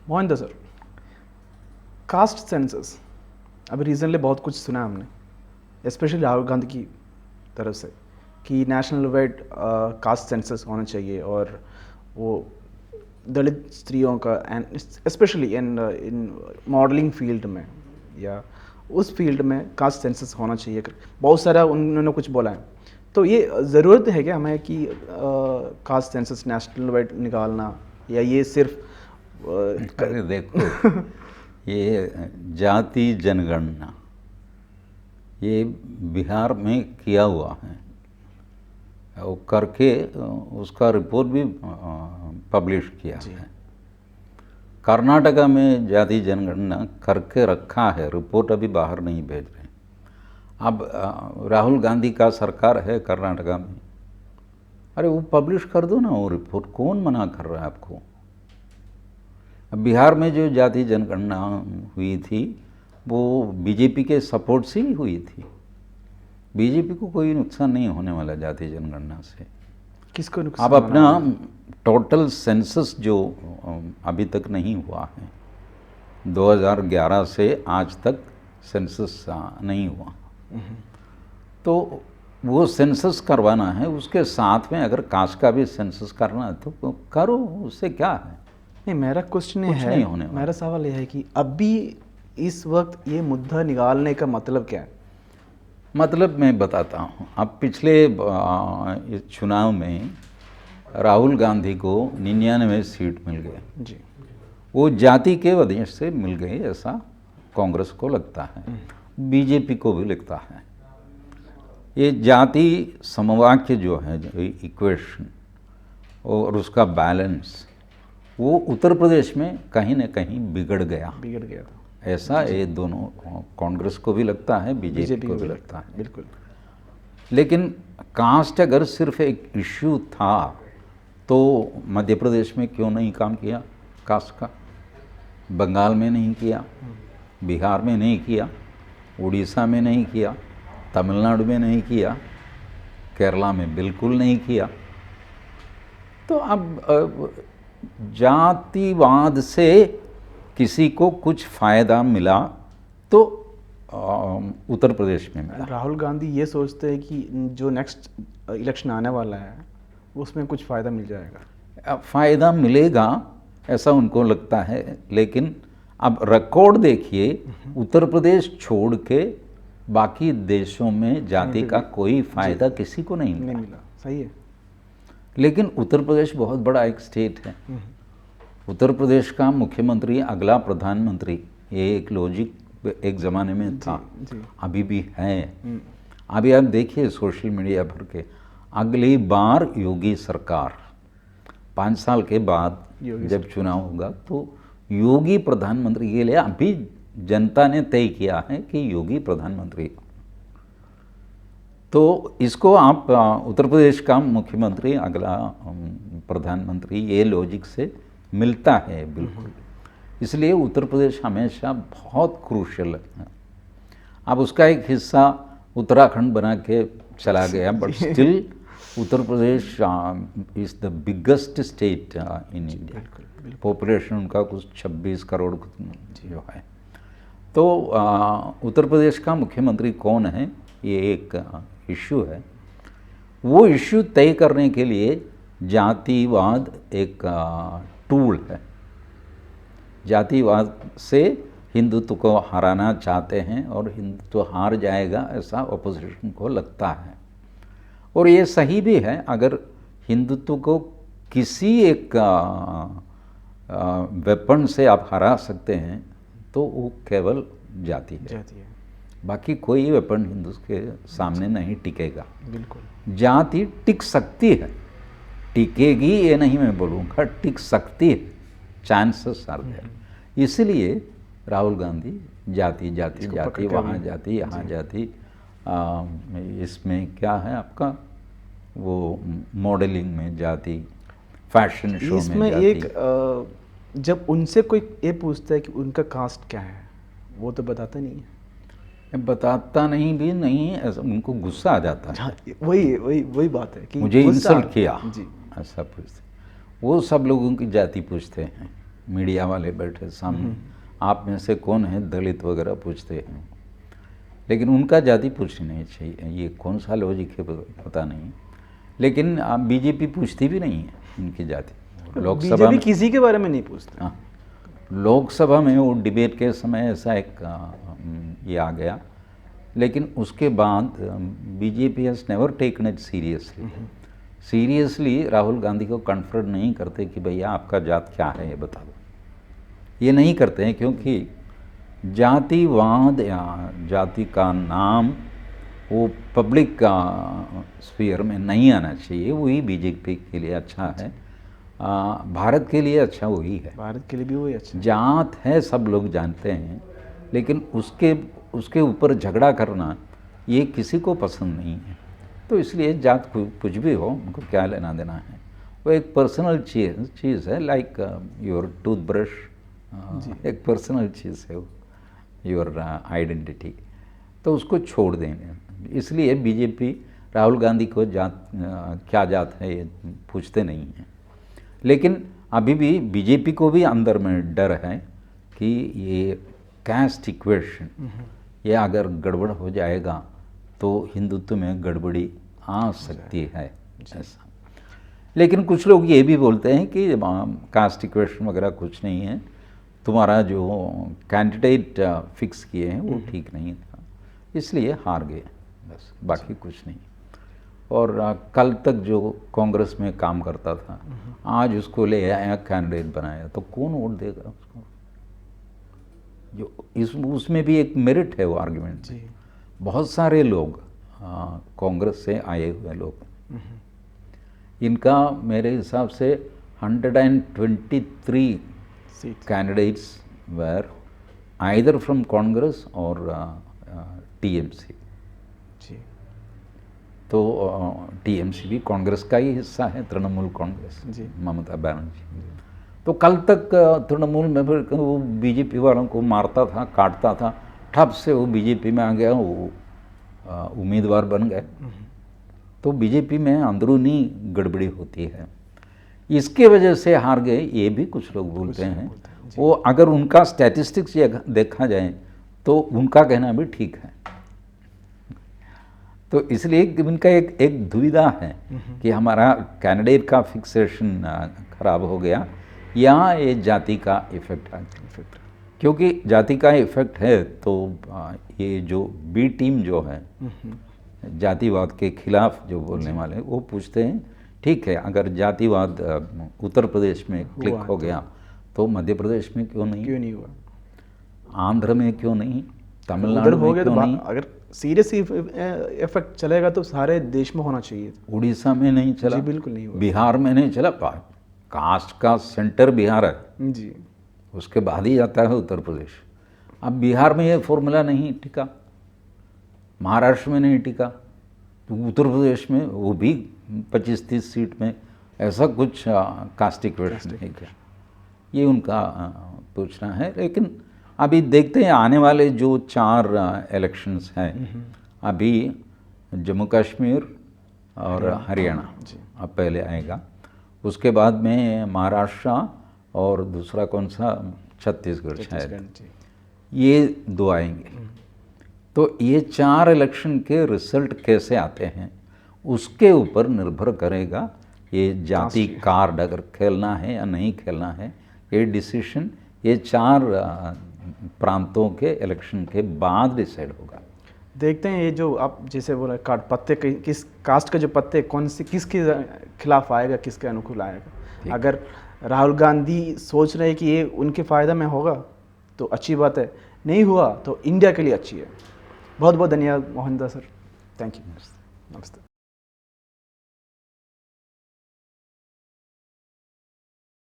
Mohan sir, caste census अभी recently बहुत कुछ सुना हमने, स्पेशली राहुल गांधी की तरफ से कि नेशनल वाइड कास्ट सेंसस होना चाहिए और वो दलित स्त्रियों का and specially in modelling field में या उस फील्ड में कास्ट सेंसस होना चाहिए। बहुत सारा उन्होंने कुछ बोला है, तो ये ज़रूरत है क्या हमें कि कास्ट सेंसस नेशनल वाइड निकालना, या ये सिर्फ अरे देखो ये जाति जनगणना ये बिहार में किया हुआ है, वो करके उसका रिपोर्ट भी पब्लिश किया है। कर्नाटका में जाति जनगणना करके रखा है, रिपोर्ट अभी बाहर नहीं भेज रहे। अब राहुल गांधी का सरकार है कर्नाटका में, अरे वो पब्लिश कर दो ना वो रिपोर्ट, कौन मना कर रहा है आपको। अब बिहार में जो जाति जनगणना हुई थी वो बीजेपी के सपोर्ट से ही हुई थी। बीजेपी को कोई नुकसान नहीं होने वाला जाति जनगणना से। किसको नुकसान? अब अपना टोटल सेंसस जो अभी तक नहीं हुआ है, 2011 से आज तक सेंसस नहीं हुआ, तो वो सेंसस करवाना है। उसके साथ में अगर कास्ट का भी सेंसस करना है तो करो, उससे क्या है। नहीं, मेरा क्वेश्चन कुछ है, नहीं होने वाला। मेरा सवाल यह है कि अभी इस वक्त ये मुद्दा निकालने का मतलब क्या है? मतलब मैं बताता हूँ। अब पिछले इस चुनाव में राहुल गांधी को 99 सीट मिल गए जी, वो जाति के वजह से मिल गए, ऐसा कांग्रेस को लगता है, बीजेपी को भी लगता है। ये जाति समवाक्य जो है, इक्वेशन और उसका बैलेंस, वो उत्तर प्रदेश में कहीं न कहीं बिगड़ गया था। ऐसा ये दोनों कांग्रेस को भी लगता है, बीजेपी को भी लगता है। बिल्कुल। लेकिन कास्ट अगर सिर्फ एक इश्यू था तो मध्य प्रदेश में क्यों नहीं काम किया कास्ट का, बंगाल में नहीं किया, बिहार में नहीं किया, उड़ीसा में नहीं किया, तमिलनाडु में नहीं किया, केरला में बिल्कुल नहीं किया। तो अब जातिवाद से किसी को कुछ फ़ायदा मिला तो उत्तर प्रदेश में मिला। राहुल गांधी ये सोचते हैं कि जो नेक्स्ट इलेक्शन आने वाला है उसमें कुछ फ़ायदा मिल जाएगा। फ़ायदा मिलेगा ऐसा उनको लगता है, लेकिन अब रिकॉर्ड देखिए, उत्तर प्रदेश छोड़ के बाकी देशों में जाति का कोई फ़ायदा किसी को नहीं मिला। सही है। लेकिन उत्तर प्रदेश बहुत बड़ा एक स्टेट है। उत्तर प्रदेश का मुख्यमंत्री अगला प्रधानमंत्री, ये एक लॉजिक एक ज़माने में था, अभी भी है। अभी आप देखिए सोशल मीडिया भर के, अगली बार योगी सरकार 5 साल के बाद जब चुनाव होगा तो योगी प्रधानमंत्री के लिए अभी जनता ने तय किया है कि योगी प्रधानमंत्री। तो इसको आप उत्तर प्रदेश का मुख्यमंत्री अगला प्रधानमंत्री, ये लॉजिक से मिलता है बिल्कुल। इसलिए उत्तर प्रदेश हमेशा बहुत क्रूशियल है। अब उसका एक हिस्सा उत्तराखंड बना के चला गया, but still Uttar Pradesh is the biggest state in India. Population उनका कुछ 26 करोड़ जो है। तो उत्तर प्रदेश का मुख्यमंत्री कौन है, ये एक इश्यू है। वो इश्यू तय करने के लिए जातिवाद एक टूल है। जातिवाद से हिंदुत्व को हराना चाहते हैं और हिंदुत्व हार जाएगा ऐसा ऑपोजिशन को लगता है। और ये सही भी है, अगर हिंदुत्व को किसी एक वेपन से आप हरा सकते हैं तो वो केवल जाति है। बाकी कोई वेपन हिंदू के सामने नहीं टिकेगा। बिल्कुल। जाति टिक सकती है, टिकेगी ये नहीं मैं बोलूँगा, टिक सकती है, चांसेस आर देयर। इसलिए राहुल गांधी जाति जाति जाति, वहाँ जाति यहाँ जाति, इसमें क्या है आपका वो मॉडलिंग में जाति, फैशन शो में जाति। एक जब उनसे कोई ये पूछता है कि उनका कास्ट क्या है, वो तो बताता नहीं है। बताता नहीं भी नहीं, ऐसा उनको गुस्सा आ जाता है। वही बात है कि मुझे इंसल्ट किया, ऐसा पूछते। वो सब लोगों की जाति पूछते हैं, मीडिया वाले बैठे सामने, आप में से कौन है दलित वगैरह पूछते हैं, लेकिन उनका जाति पूछनी नहीं चाहिए। ये कौन सा लॉजिक है पता नहीं, लेकिन बीजेपी पूछती भी नहीं है उनकी जाति। लोकसभा बीजेपी में किसी के बारे में नहीं पूछते। हाँ, लोकसभा में वो डिबेट के समय ऐसा एक ये आ गया, लेकिन उसके बाद BJP has never taken it seriously Rahul Gandhi को कन्फ्रंट नहीं करते कि भैया आपका जात क्या है ये बता दो, ये नहीं करते हैं, क्योंकि जातिवाद या जाति का नाम वो पब्लिक का स्फीयर में नहीं आना चाहिए। वही बीजेपी के लिए अच्छा है, भारत के लिए अच्छा वही है, भारत के लिए भी वही अच्छा। जात है सब लोग जानते हैं, लेकिन उसके ऊपर झगड़ा करना ये किसी को पसंद नहीं है। तो इसलिए जात कुछ भी हो, उनको क्या लेना देना है, वो एक पर्सनल चीज़ है, लाइक योर टूथब्रश एक पर्सनल चीज़ है, योर आइडेंटिटी, तो उसको छोड़ देंगे। इसलिए बीजेपी राहुल गांधी को क्या जात है ये पूछते नहीं हैं। लेकिन अभी भी बीजेपी को भी अंदर में डर है कि ये कास्ट इक्वेशन ये अगर गड़बड़ हो जाएगा तो हिंदुत्व में गड़बड़ी आ सकती है ऐसा। लेकिन कुछ लोग ये भी बोलते हैं कि कास्ट इक्वेशन वगैरह कुछ नहीं है, तुम्हारा जो कैंडिडेट फिक्स किए हैं वो ठीक नहीं था, इसलिए हार गए, बस, बाकी कुछ नहीं। और कल तक जो कांग्रेस में काम करता था, आज उसको ले आया कैंडिडेट बनाया, तो कौन वोट देगा उसको? जो उसमें भी एक मेरिट है वो आर्ग्यूमेंट में। बहुत सारे लोग कांग्रेस से आए हुए लोग, इनका मेरे हिसाब से 123 candidates were either from Congress और टीएमसी। तो टीएमसी भी कांग्रेस का ही हिस्सा है, तृणमूल कांग्रेस, ममता बनर्जी। तो कल तक तृणमूल में वो बीजेपी वालों को मारता था, काटता था, ठप से वो बीजेपी में आ गया, वो उम्मीदवार बन गए। तो बीजेपी में अंदरूनी गड़बड़ी होती है, इसके वजह से हार गए, ये भी कुछ लोग बोलते हैं। वो अगर उनका स्टैटिस्टिक्स देखा जाए तो उनका कहना भी ठीक है। तो इसलिए इनका एक दुविधा है कि हमारा कैंडिडेट का फिक्सेशन खराब हो गया या ये जाति का इफेक्ट आ गया। क्योंकि जाति का इफेक्ट है तो ये जो बी टीम जो है जातिवाद के खिलाफ जो बोलने वाले, वो पूछते हैं ठीक है, अगर जातिवाद उत्तर प्रदेश में क्लिक हो गया तो मध्य प्रदेश में क्यों नहीं हुआ, आंध्र में क्यों नहीं, तमिलनाडु में क्यों नहीं? अगर सीरियस इफेक्ट चलेगा तो सारे देश में होना चाहिए। उड़ीसा में नहीं चला, जी बिल्कुल नहीं हुआ, बिहार में नहीं चला, कास्ट का सेंटर बिहार है जी, उसके बाद ही आता है उत्तर प्रदेश। अब बिहार में ये फॉर्मूला नहीं टिका, महाराष्ट्र में नहीं टिका, तो उत्तर प्रदेश में वो भी 25-30 सीट में ऐसा कुछ कास्ट इक्वेशन नहीं किया, ये उनका पूछना है। लेकिन अभी देखते हैं आने वाले जो 4 इलेक्शंस हैं, अभी जम्मू कश्मीर और हरियाणा अब पहले आएगा, उसके बाद में महाराष्ट्र और दूसरा कौन सा, छत्तीसगढ़ शायद, ये 2 आएंगे। तो ये 4 इलेक्शन के रिजल्ट कैसे आते हैं उसके ऊपर निर्भर करेगा ये जाति कार्ड अगर खेलना है या नहीं खेलना है। ये डिसीजन ये 4 प्रांतों के इलेक्शन के बाद डिसाइड होगा। देखते हैं ये जो आप जैसे बोला कार्ड पत्ते किस कास्ट का जो पत्ते कौन से किसके खिलाफ आएगा, किसके अनुकूल आएगा। अगर राहुल गांधी सोच रहे हैं कि ये उनके फ़ायदा में होगा तो अच्छी बात है, नहीं हुआ तो इंडिया के लिए अच्छी है। बहुत बहुत धन्यवाद Mohan Das sir, thank you, नमस्ते।